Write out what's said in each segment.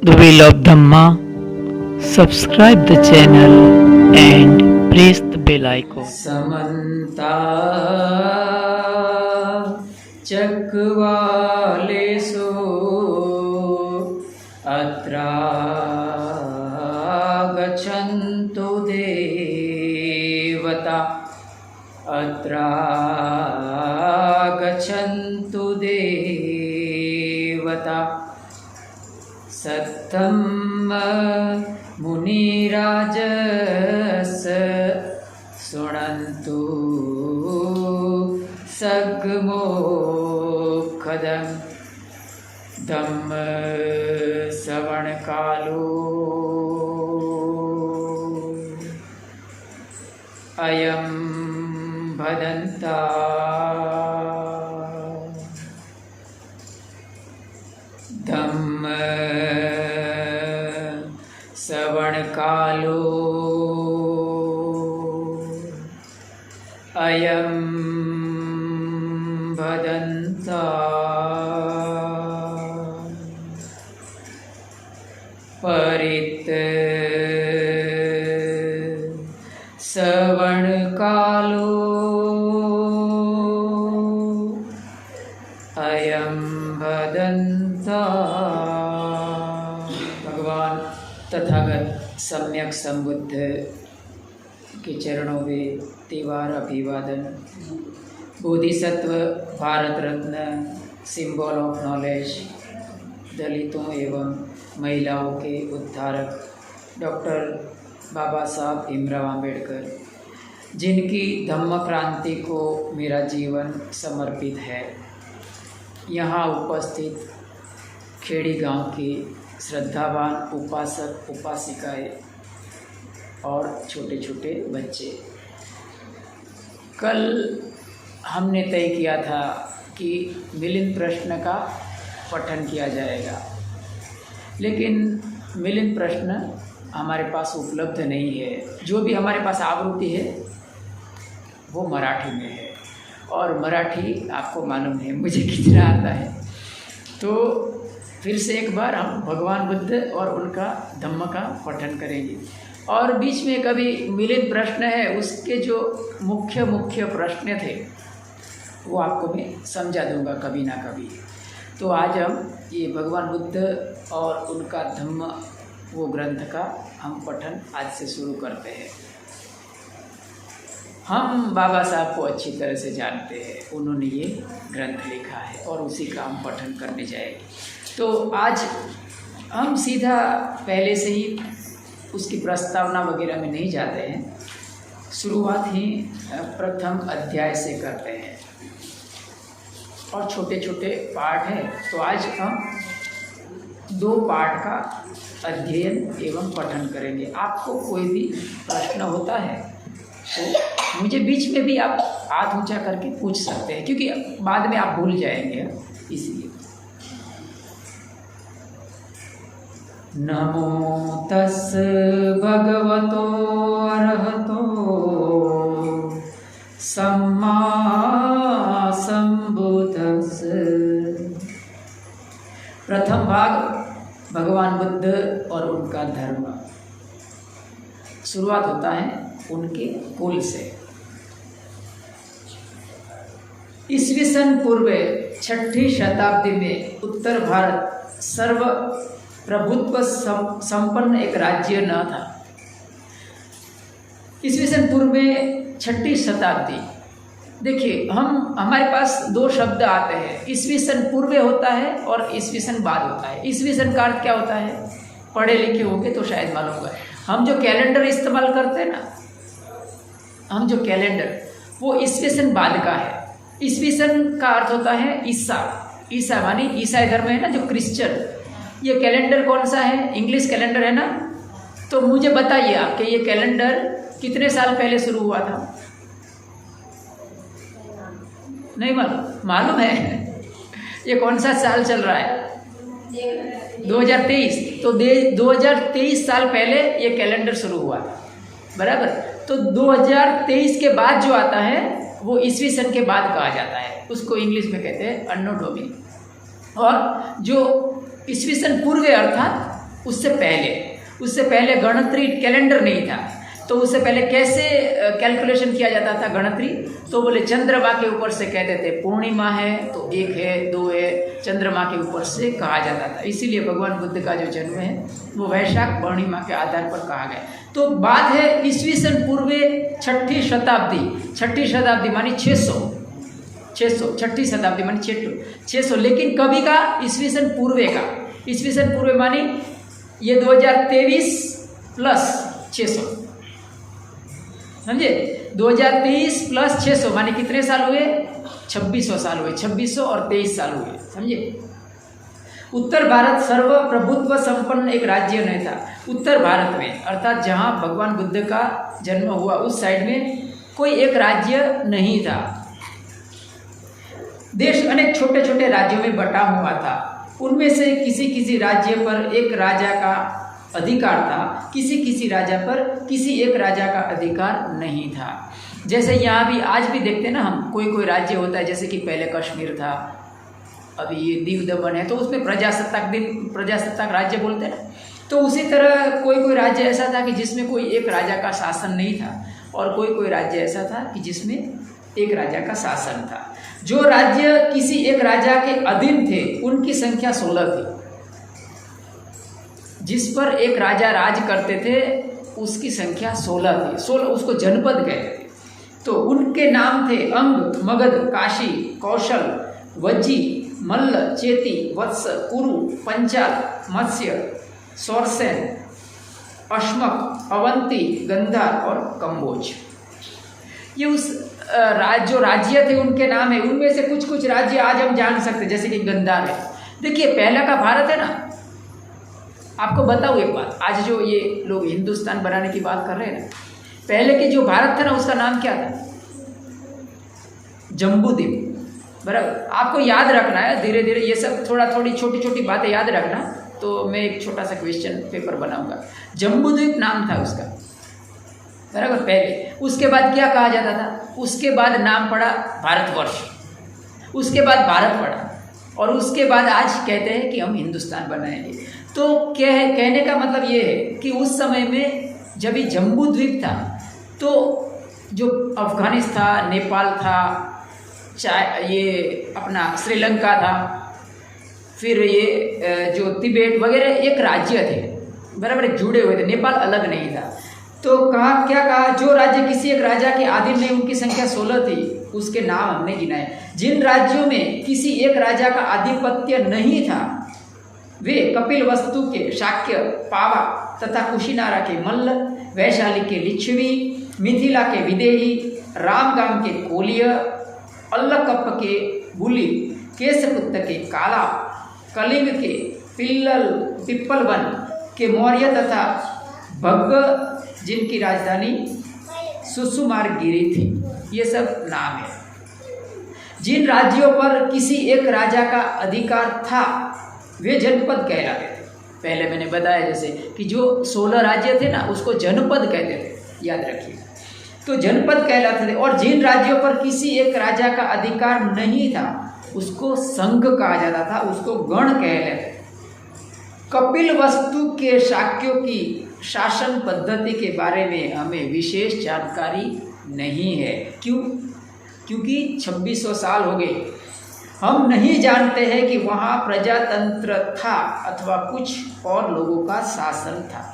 the will of Dhamma, subscribe the channel and press the bell icon. समन्ता चक्रवालेषु अत्रा गच्छन्तु देवता अत्रा गच्छन्तु देवता सत्तं मुनिराजस शृण्वन्तु सग्मोखदं धम्म श्रवणकालो अयं भदन्ता धम्म श्रवणकालो अयं भदन्ता परित श्रवणकालो अयं भदन्ता। भगवान तथागत सम्यक संबुद्ध के चरणों में तिवार अभिवादन। Bodhisattva, Bharat Ratna, symbol of knowledge, दलितों एवं महिलाओं के उद्धारक डॉक्टर बाबा साहब भीमराव आम्बेडकर, जिनकी धम्म क्रांति को मेरा जीवन समर्पित है, यहाँ उपस्थित खेड़ी गांव की श्रद्धावान उपासक उपासिकाएं और छोटे छोटे बच्चे। कल हमने तय किया था कि मिलिंद प्रश्न का पठन किया जाएगा, लेकिन मिलिंद प्रश्न हमारे पास उपलब्ध नहीं है। जो भी हमारे पास आवृत्ति है वो मराठी में है, और मराठी आपको मालूम है मुझे कितना आता है। तो फिर से एक बार हम भगवान बुद्ध और उनका धम्म का पठन करेंगे, और बीच में कभी मिलित प्रश्न है, उसके जो मुख्य प्रश्न थे वो आपको मैं समझा दूंगा कभी ना कभी। तो आज हम ये भगवान बुद्ध और उनका धम्म वो ग्रंथ का हम पठन आज से शुरू करते हैं। हम बाबा साहब को अच्छी तरह से जानते हैं, उन्होंने ये ग्रंथ लिखा है और उसी का हम पठन करने जाएंगे। तो आज हम सीधा पहले से ही उसकी प्रस्तावना वगैरह में नहीं जाते हैं, शुरुआत ही प्रथम अध्याय से करते हैं, और छोटे छोटे पाठ हैं। तो आज हम 2 पाठ का अध्ययन एवं पठन करेंगे। आपको कोई भी प्रश्न होता है तो मुझे बीच में भी आप हाथ ऊंचा करके पूछ सकते हैं, क्योंकि बाद में आप भूल जाएंगे, इसलिए। नमो तस् भगवतो अरहतो सम्मा संबुद्धस्। प्रथम भाग भगवान बुद्ध और उनका धर्म। शुरुआत होता है उनके कुल से। ईस्वी सन पूर्व 6ठी शताब्दी में उत्तर भारत सर्व प्रभुत्व संपन्न एक राज्य न था। ईस्वी सन पूर्व में 6ठी शताब्दी। देखिए, हमारे पास 2 शब्द आते हैं, ईस्वी सन पूर्व होता है और ईस्वी सन बाद होता है। ईस्वी सन का अर्थ क्या होता है? पढ़े लिखे होंगे तो शायद मालूम होगा। हम जो कैलेंडर इस्तेमाल करते हैं ना, हम जो कैलेंडर, वो ईस्वी सन बाद का है। ईस्वी सन का अर्थ होता है ईसा। ईसा मानी ईसाई धर्म है ना, जो क्रिश्चियन। ये कैलेंडर कौन सा है? इंग्लिश कैलेंडर है ना। तो मुझे बताइए आप कि ये कैलेंडर कितने साल पहले शुरू हुआ था? नहीं मालूम? मालूम है? ये कौन सा साल चल रहा है? 2023। तो 2023 साल पहले ये कैलेंडर शुरू हुआ था, बराबर। तो 2023 के बाद जो आता है वो ईस्वी सन के बाद कहा जाता है, उसको इंग्लिश में कहते हैं अन्नो डोमिनी। और जो ईस्वी सन पूर्व अर्थात उससे पहले गणतरी कैलेंडर नहीं था। तो उससे पहले कैसे कैलकुलेशन किया जाता था गणतरी? तो बोले चंद्रमा के ऊपर से कहते थे, पूर्णिमा है तो 1 है 2 है, चंद्रमा के ऊपर से कहा जाता था। इसीलिए भगवान बुद्ध का जो जन्म है वो वैशाख पूर्णिमा के आधार पर कहा गया। तो बात है ईस्वी सन पूर्व 6ठी शताब्दी मानी 600 छठी शताब्दी मानी 600। लेकिन कभी का ईस्वी सन पूर्व मानी ये 2023 प्लस 600, समझे? 2023 प्लस 600 माने कितने साल हुए? 2600 साल हुए। 2600 और 23 साल हुए, समझे? उत्तर भारत सर्वप्रभुत्व संपन्न एक राज्य नहीं था। उत्तर भारत में अर्थात जहाँ भगवान बुद्ध का जन्म हुआ उस साइड में कोई एक राज्य नहीं था। देश अनेक छोटे छोटे राज्यों में बटा हुआ था। उनमें से किसी राज्य पर एक राजा का अधिकार था, किसी राज्य पर किसी एक राजा का अधिकार नहीं था। जैसे यहाँ भी आज भी देखते हैं ना हम, कोई राज्य होता है, जैसे कि पहले कश्मीर था, अभी ये दीव दमन है, तो उसमें प्रजासत्ताक राज्य बोलते हैं ना। तो उसी तरह कोई राज्य ऐसा था कि जिसमें कोई एक राजा का शासन नहीं था, और कोई राज्य ऐसा था कि जिसमें एक राजा का शासन था। जो राज्य किसी एक राजा के अधीन थे उनकी संख्या 16 थी। जिस पर एक राजा राज करते थे उसकी संख्या 16 थी। 16 उसको जनपद कहते थे। तो उनके नाम थे अंग, मगध, काशी, कौशल, वज्जी, मल्ल, चेती, वत्स, कुरु, पंचाल, मत्स्य, सौरसेन, अश्मक, अवंती, गंधार और कंबोज। ये उस जो राज्य थे उनके नाम है। उनमें से कुछ राज्य आज हम जान सकते, जैसे कि गंधार है। देखिए पहला का भारत है ना, आपको बताऊँ एक बात, आज जो ये लोग हिंदुस्तान बनाने की बात कर रहे हैं ना, पहले के जो भारत था ना उसका नाम क्या था? जम्बूद्वीप। बराबर, आपको याद रखना है धीरे धीरे, ये सब थोड़ी छोटी बातें याद रखना। तो मैं एक छोटा सा क्वेश्चन पेपर बनाऊंगा। जम्बूद्वीप नाम था उसका, बराबर, पहले। उसके बाद क्या कहा जाता था? उसके बाद नाम पड़ा भारतवर्ष, उसके बाद भारत पड़ा, और उसके बाद आज कहते हैं कि हम हिंदुस्तान बनाएंगे। तो कहने का मतलब ये है कि उस समय में जब ये जम्बूद्वीप था तो जो अफगानिस्तान, नेपाल था, ये अपना श्रीलंका था, फिर ये जो तिब्बत वगैरह एक राज्य थे, बराबर, जुड़े हुए थे। नेपाल अलग नहीं था। तो क्या कहा? जो राज्य किसी एक राजा के अधीन में, उनकी संख्या 16 थी, उसके नाम हमने गिनाए। जिन राज्यों में किसी एक राजा का आधिपत्य नहीं था वे कपिलवस्तु के शाक्य, पावा तथा कुशीनारा के मल्ल, वैशाली के लिच्छवी, मिथिला के विदेही, रामगाम के कोलिय, अल्लकप्प के बुली, केशपुत्त के काला, कलिंग के पिप्पलवन के मौर्य तथा भग्ग जिनकी राजधानी सुसुमारगिरी थी। ये सब नाम है। जिन राज्यों पर किसी एक राजा का अधिकार था वे जनपद कहलाते थे। पहले मैंने बताया जैसे कि जो 16 राज्य थे ना उसको जनपद कहते थे, याद रखिए। तो जनपद कहलाते थे। और जिन राज्यों पर किसी एक राजा का अधिकार नहीं था उसको संघ कहा जाता था, उसको गण कहलाते थे। कपिलवस्तु के शाक्यों की शासन पद्धति के बारे में हमें विशेष जानकारी नहीं है। क्यों? क्योंकि 2600 साल हो गए, हम नहीं जानते हैं कि वहाँ प्रजातंत्र था अथवा कुछ और लोगों का शासन था।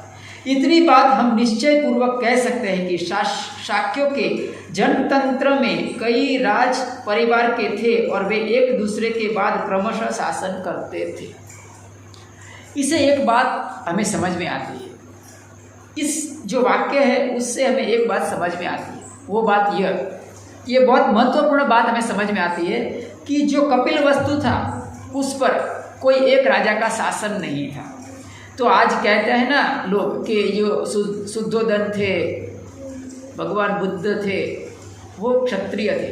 इतनी बात हम निश्चय पूर्वक कह सकते हैं कि शाक्यों के जनतंत्र में कई राज परिवार के थे और वे एक दूसरे के बाद क्रमशः शासन करते थे। इसे एक बात हमें समझ में आती है, इस जो वाक्य है उससे हमें एक बात समझ में आती है। वो बात ये बहुत महत्वपूर्ण बात हमें समझ में आती है कि जो कपिलवस्तु था उस पर कोई एक राजा का शासन नहीं था। तो आज कहते हैं ना लोग कि जो शुद्धोधन थे, भगवान बुद्ध थे, वो क्षत्रिय थे।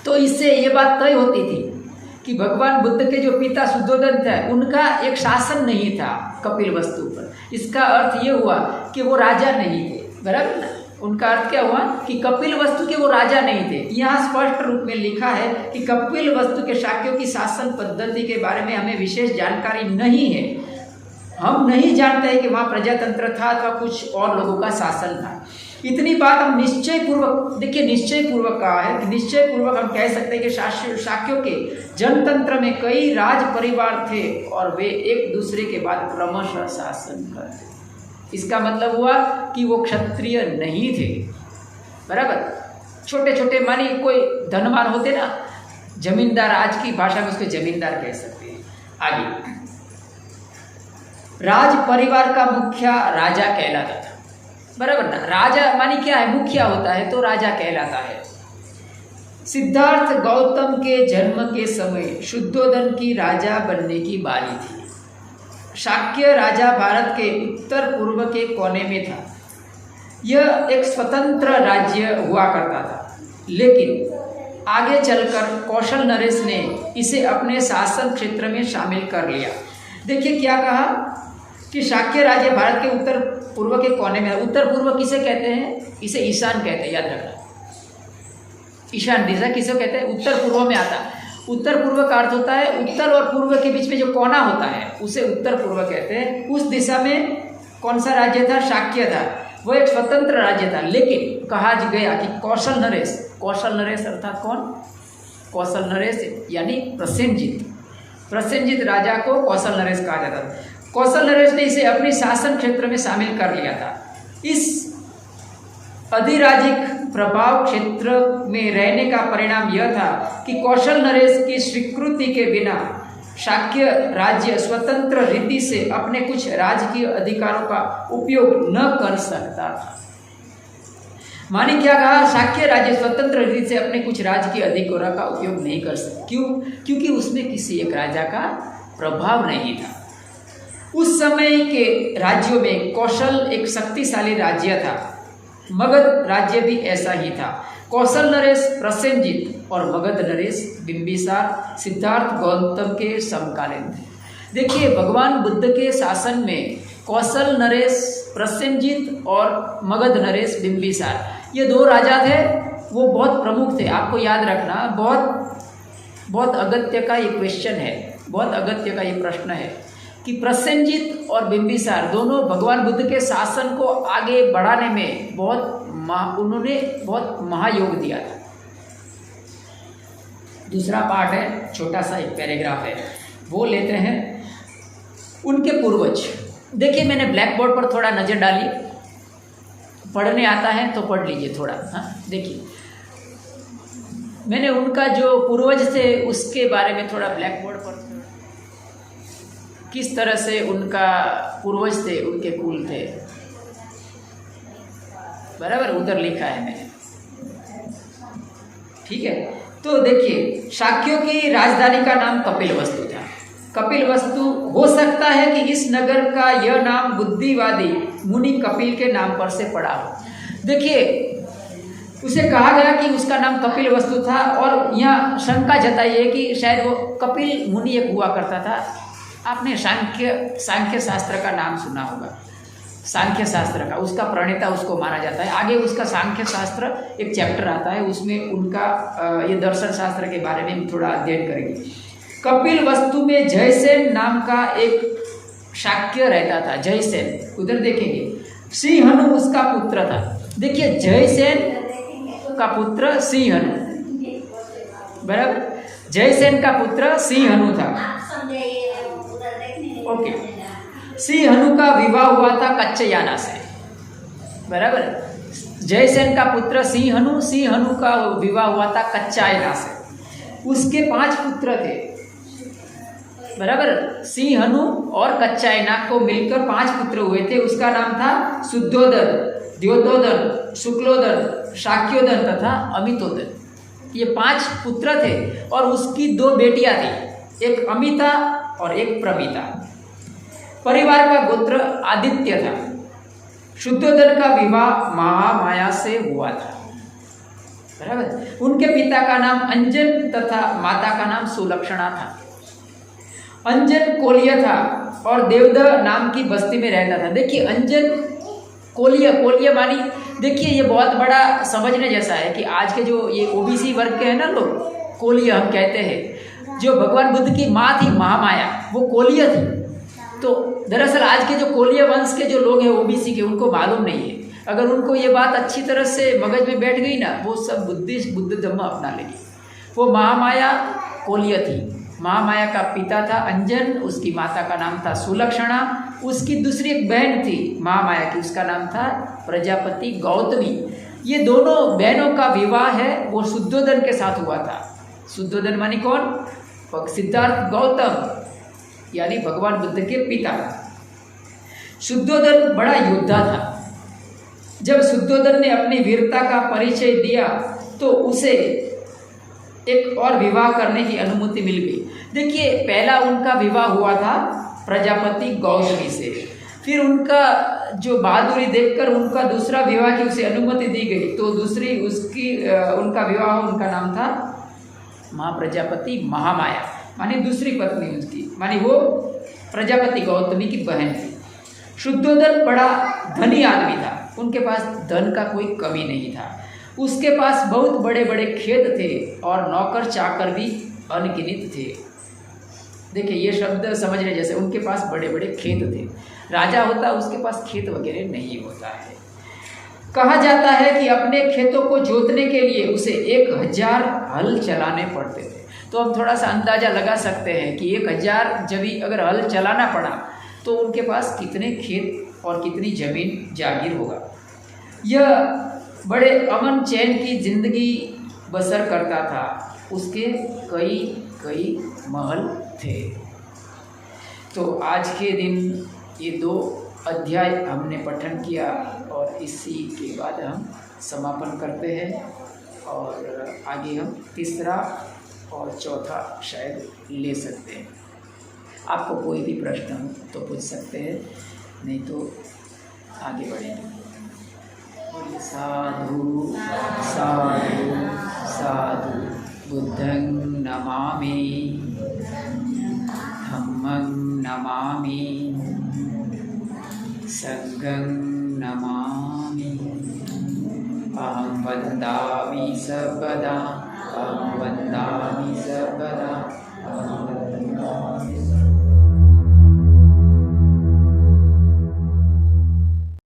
तो इससे ये बात तय होती थी कि भगवान बुद्ध के जो पिता शुद्धोधन थे उनका एक शासन नहीं था कपिलवस्तु पर। इसका अर्थ ये हुआ कि वो राजा नहीं थे, बराबर ना? उनका अर्थ क्या हुआ कि कपिलवस्तु के वो राजा नहीं थे। यहाँ स्पष्ट रूप में लिखा है कि कपिलवस्तु के शाक्यों की शासन पद्धति के बारे में हमें विशेष जानकारी नहीं है। हम नहीं जानते हैं कि वहाँ प्रजातंत्र था अथवा कुछ और लोगों का शासन था। इतनी बात हम निश्चय पूर्वक, देखिए निश्चय पूर्वक कहा है कि निश्चय पूर्वक हम कह सकते हैं कि शाक्यों के जनतंत्र में कई राज परिवार थे और वे एक दूसरे के बाद क्रमशः शासन करते। इसका मतलब हुआ कि वो क्षत्रिय नहीं थे, बराबर। छोटे छोटे मानिए कोई धनवान होते ना, जमींदार, आज की भाषा में उसको जमींदार कह सकते हैं। आगे, राज परिवार का मुखिया राजा कहलाता था, बराबर ना। राजा मानी क्या है, मुखिया होता है तो राजा कहलाता है। सिद्धार्थ गौतम के जन्म के समय शुद्धोधन की राजा बनने की बारी थी। शाक्य राजा भारत के उत्तर पूर्व के कोने में था। यह एक स्वतंत्र राज्य हुआ करता था, लेकिन आगे चलकर कौशल नरेश ने इसे अपने शासन क्षेत्र में शामिल कर लिया। देखिए क्या कहा कि शाक्य राज्य भारत के उत्तर पूर्व के कोने में। उत्तर पूर्व किसे कहते हैं? इसे ईशान कहते हैं, याद रखना। ईशान दिशा किसे कहते हैं? उत्तर पूर्व में आता है। उत्तर पूर्व का अर्थ होता है उत्तर और पूर्व के बीच में जो कोना होता है उसे उत्तर पूर्व कहते हैं। उस दिशा में कौन सा राज्य था? शाक्य था। वो एक स्वतंत्र राज्य था, लेकिन कहा गया कि कौशल नरेश अर्थात कौन? कौशल नरेश यानी प्रसेनजीत राजा को कौशल नरेश कहा जाता था। कौशल नरेश ने इसे अपने शासन क्षेत्र में शामिल कर लिया था। इस अधिराजिक प्रभाव क्षेत्र में रहने का परिणाम यह था कि कौशल नरेश की स्वीकृति के बिना शाक्य राज्य स्वतंत्र रीति से अपने कुछ राजकीय अधिकारों का उपयोग न कर सकता था। माने क्या कहा? शाक्य राज्य स्वतंत्र रीति से अपने कुछ राजकीय अधिकारों का उपयोग नहीं कर सकता। क्यों? क्योंकि उसमें किसी एक राजा का प्रभाव नहीं था। उस समय के राज्यों में कौशल एक शक्तिशाली राज्य था। मगध राज्य भी ऐसा ही था। कौशल नरेश प्रसेनजीत और मगध नरेश बिंबिसार सिद्धार्थ गौतम के समकालीन थे। देखिए भगवान बुद्ध के शासन में कौशल नरेश प्रसेनजीत और मगध नरेश बिंबिसार, ये दो राजा थे, वो बहुत प्रमुख थे। आपको याद रखना, बहुत अगत्य का ये क्वेश्चन है, बहुत अगत्य का ये प्रश्न है कि प्रसेनजीत और बिंबिसार दोनों भगवान बुद्ध के शासन को आगे बढ़ाने में उन्होंने बहुत महायोग दिया था। दूसरा पार्ट है, छोटा सा एक पैराग्राफ है, वो लेते हैं। उनके पूर्वज, देखिए मैंने ब्लैक बोर्ड पर थोड़ा नज़र डाली, पढ़ने आता है तो पढ़ लीजिए थोड़ा। हाँ देखिए, मैंने उनका जो पूर्वज थे उसके बारे में थोड़ा ब्लैक बोर्ड पर, किस तरह से उनका पूर्वज थे, उनके कुल थे, बराबर उधर लिखा है मैंने, ठीक है। तो देखिए, शाक्यों की राजधानी का नाम कपिलवस्तु था। कपिलवस्तु, हो सकता है कि इस नगर का यह नाम बुद्धिवादी मुनि कपिल के नाम पर से पड़ा हो। देखिए, उसे कहा गया कि उसका नाम कपिलवस्तु था, और यहाँ शंका जताई है कि शायद वो कपिल मुनि एक हुआ करता था। आपने सांख्य शास्त्र का नाम सुना होगा, सांख्य शास्त्र का, उसका प्रणेता उसको माना जाता है। आगे उसका सांख्य शास्त्र एक चैप्टर आता है, उसमें उनका ये दर्शन शास्त्र के बारे में थोड़ा अध्ययन करेंगे। कपिलवस्तु में जयसेन नाम का एक शाक्य रहता था। जयसेन, उधर देखेंगे, सिंहनु उसका पुत्र था। देखिए, जयसेन का पुत्र सिंहनु, बराबर, जयसेन का पुत्र सिंहनु था। ओके, सिंहनु का विवाह हुआ था कच्चयाना से, बराबर। जयसेन का पुत्र सिंहनु का विवाह हुआ था कच्चायना से। उसके 5 पुत्र थे, बराबर। सिंहनु और कच्चायना को मिलकर 5 पुत्र हुए थे। उसका नाम था शुद्धोदन, द्योतोदन, शुक्लोदन, शाक्योदन तथा अमितोदन। ये 5 पुत्र थे और उसकी 2 बेटियां थी, एक अमिता और एक प्रमिता। परिवार का गोत्र आदित्य था। शुद्धोदन का विवाह महामाया से हुआ था, बराबर। उनके पिता का नाम अंजन तथा माता का नाम सुलक्षणा था। अंजन कोलिया था और देवदह नाम की बस्ती में रहता था। देखिए, अंजन कोलिया मानी, देखिए ये बहुत बड़ा समझने जैसा है कि आज के जो ये ओबीसी वर्ग के हैं ना लोग, कोलिया हम कहते हैं। जो भगवान बुद्ध की माँ थी महामाया, वो कोलिया थी। तो दरअसल आज के जो कोलिया वंश के जो लोग हैं ओबीसी के, उनको मालूम नहीं है। अगर उनको ये बात अच्छी तरह से मगज में बैठ गई ना, वो सब बुद्ध धम्म अपना लेगी। वो महामाया कोलिया थी। महामाया का पिता था अंजन, उसकी माता का नाम था सुलक्षणा, उसकी दूसरी एक बहन थी महामाया की, उसका नाम था प्रजापति गौतमी। ये दोनों बहनों का विवाह है वो शुद्धोधन के साथ हुआ था। शुद्धोधन मानी कौन? सिद्धार्थ गौतम यानी भगवान बुद्ध के पिता। शुद्धोधन बड़ा योद्धा था। जब शुद्धोधन ने अपनी वीरता का परिचय दिया तो उसे एक और विवाह करने की अनुमति मिल गई। देखिए, पहला उनका विवाह हुआ था प्रजापति गौतमी से, फिर उनका जो बहादुरी देखकर उनका दूसरा विवाह की उसे अनुमति दी गई, तो दूसरी उनका विवाह, उनका नाम था महाप्रजापति महामाया, मानी दूसरी पत्नी उसकी, मानी वो प्रजापति गौतमी की बहन थी। शुद्धोधन बड़ा धनी आदमी था, उनके पास धन का कोई कमी नहीं था। उसके पास बहुत बड़े बड़े खेत थे और नौकर चाकर भी अनगिनत थे। देखिए, ये शब्द समझने जैसे, उनके पास बड़े बड़े खेत थे। राजा होता उसके पास खेत वगैरह नहीं होता है। कहा जाता है कि अपने खेतों को जोतने के लिए उसे 1000 हल चलाने पड़ते थे। तो हम थोड़ा सा अंदाज़ा लगा सकते हैं कि 1000 जब अगर हल चलाना पड़ा तो उनके पास कितने खेत और कितनी जमीन जागीर होगा। यह बड़े अमन चैन की जिंदगी बसर करता था। उसके कई कई महल थे। तो आज के दिन ये 2 अध्याय हमने पठन किया और इसी के बाद हम समापन करते हैं और आगे हम तीसरा और चौथा शायद ले सकते हैं। आपको कोई भी प्रश्न हो तो पूछ सकते हैं, नहीं तो आगे बढ़ेंगे। साधु साधु साधु बुद्धं नमामि, धम्मं नमामि, संघं नमामि। अहं वन्दामि सर्वदा, अहं वन्दामि सर्वदा, अहं वन्दामि सर्वदा।